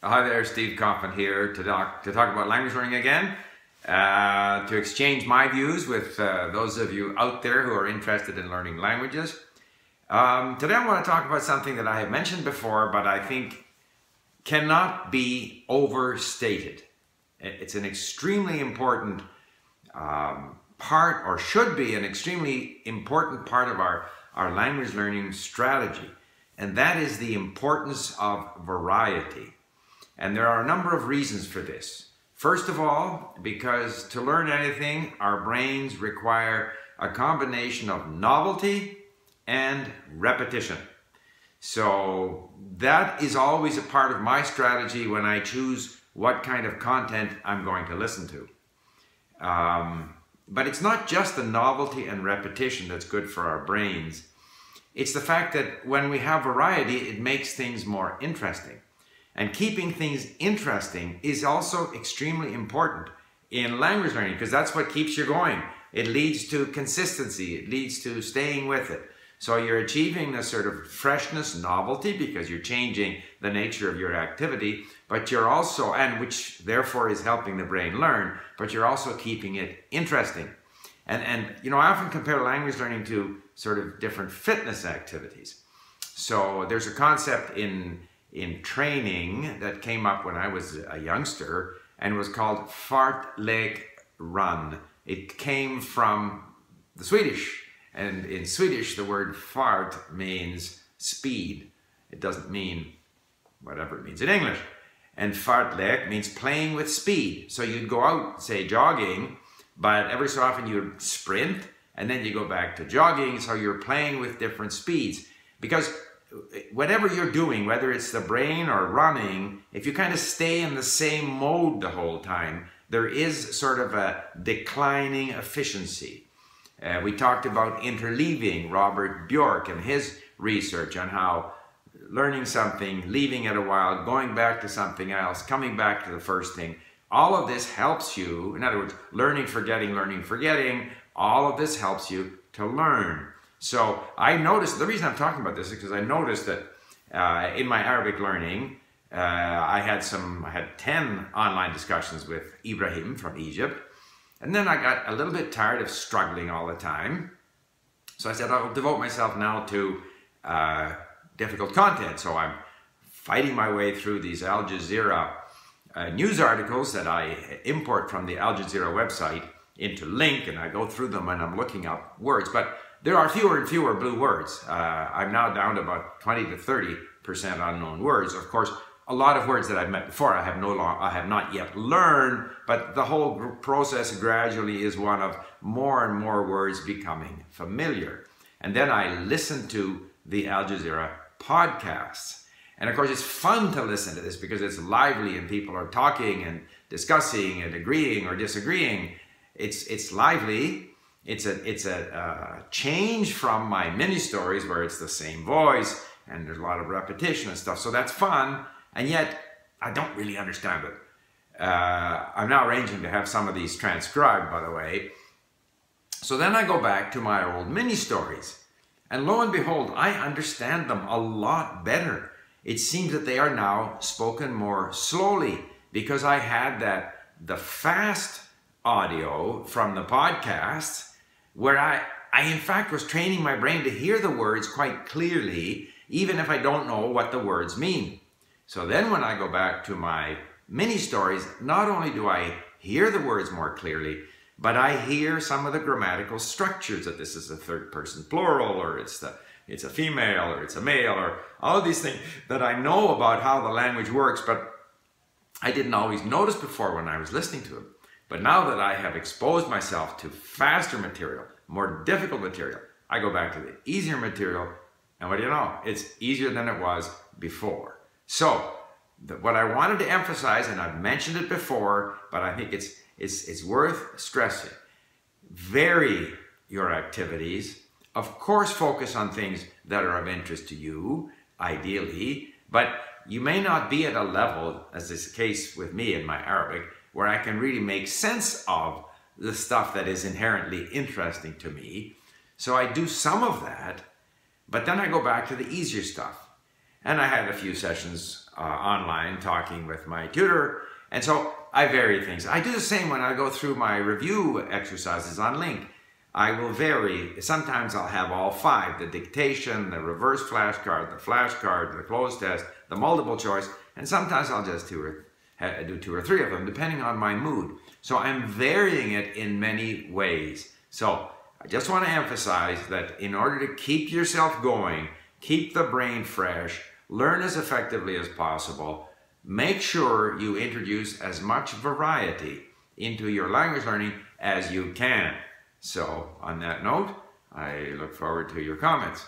Hi there, Steve Kaufmann here to talk about language learning again, to exchange my views with those of you out there who are interested in learning languages. Today I want to talk about something that I have mentioned before, but I think cannot be overstated. It's an extremely important part, or should be an extremely important part of our language learning strategy, and that is the importance of variety. And there are a number of reasons for this. First of all, because to learn anything, our brains require a combination of novelty and repetition. So that is always a part of my strategy when I choose what kind of content I'm going to listen to. But it's not just the novelty and repetition that's good for our brains. It's the fact that when we have variety, it makes things more interesting. And keeping things interesting is also extremely important in language learning, because that's what keeps you going. It leads to consistency. It leads to staying with it. So you're achieving the sort of freshness, novelty, because you're changing the nature of your activity, but you're also, and which therefore is helping the brain learn, but you're also keeping it interesting. And you know, I often compare language learning to sort of different fitness activities. So there's a concept in training that came up when I was a youngster and was called fart, leg, run. It came from the Swedish, and in Swedish the word fart means speed. It doesn't mean whatever it means in English. And fartlek means playing with speed. So you'd go out, say, jogging, but every so often you'd sprint and then you go back to jogging, so you're playing with different speeds. Because whatever you're doing, whether it's the brain or running, if you kind of stay in the same mode the whole time, there is sort of a declining efficiency. We talked about interleaving, Robert Bjork and his research on how learning something, leaving it a while, going back to something else, coming back to the first thing, all of this helps you. In other words, learning, forgetting, all of this helps you to learn. So I noticed, the reason I'm talking about this is because I noticed that in my Arabic learning, I had 10 online discussions with Ibrahim from Egypt. And then I got a little bit tired of struggling all the time. So I said, I'll devote myself now to difficult content. So I'm fighting my way through these Al Jazeera news articles that I import from the Al Jazeera website into Link, and I go through them and I'm looking up words. But there are fewer and fewer blue words. I'm now down to about 20 to 30% unknown words. Of course, a lot of words that I've met before I have not yet learned, but the whole process gradually is one of more and more words becoming familiar. And then I listen to the Al Jazeera podcasts. And of course, it's fun to listen to this because it's lively and people are talking and discussing and agreeing or disagreeing. It's lively. It's a change from my mini stories where it's the same voice and there's a lot of repetition and stuff. So that's fun, and yet I don't really understand it. I'm now arranging to have some of these transcribed, by the way. So then I go back to my old mini stories, and lo and behold, I understand them a lot better. It seems that they are now spoken more slowly because I had the fast audio from the podcasts, where I in fact was training my brain to hear the words quite clearly, even if I don't know what the words mean. So then when I go back to my mini stories, not only do I hear the words more clearly, but I hear some of the grammatical structures, that this is a third person plural, or it's a female, or it's a male, or all of these things that I know about how the language works, but I didn't always notice before when I was listening to it. But now that I have exposed myself to faster material, more difficult material, I go back to the easier material, and what do you know? It's easier than it was before. So, what I wanted to emphasize, and I've mentioned it before, but I think it's worth stressing, vary your activities. Of course, focus on things that are of interest to you, ideally, but you may not be at a level, as is the case with me in my Arabic, where I can really make sense of the stuff that is inherently interesting to me. So I do some of that, but then I go back to the easier stuff. And I had a few sessions online talking with my tutor. And so I vary things. I do the same when I go through my review exercises on Link. I will vary. Sometimes I'll have all 5, the dictation, the reverse flashcard, the flashcard, the cloze test, the multiple choice, and sometimes I'll just do 2 or 3 of them, depending on my mood. So I'm varying it in many ways. So I just want to emphasize that in order to keep yourself going, keep the brain fresh, learn as effectively as possible, make sure you introduce as much variety into your language learning as you can. So on that note, I look forward to your comments.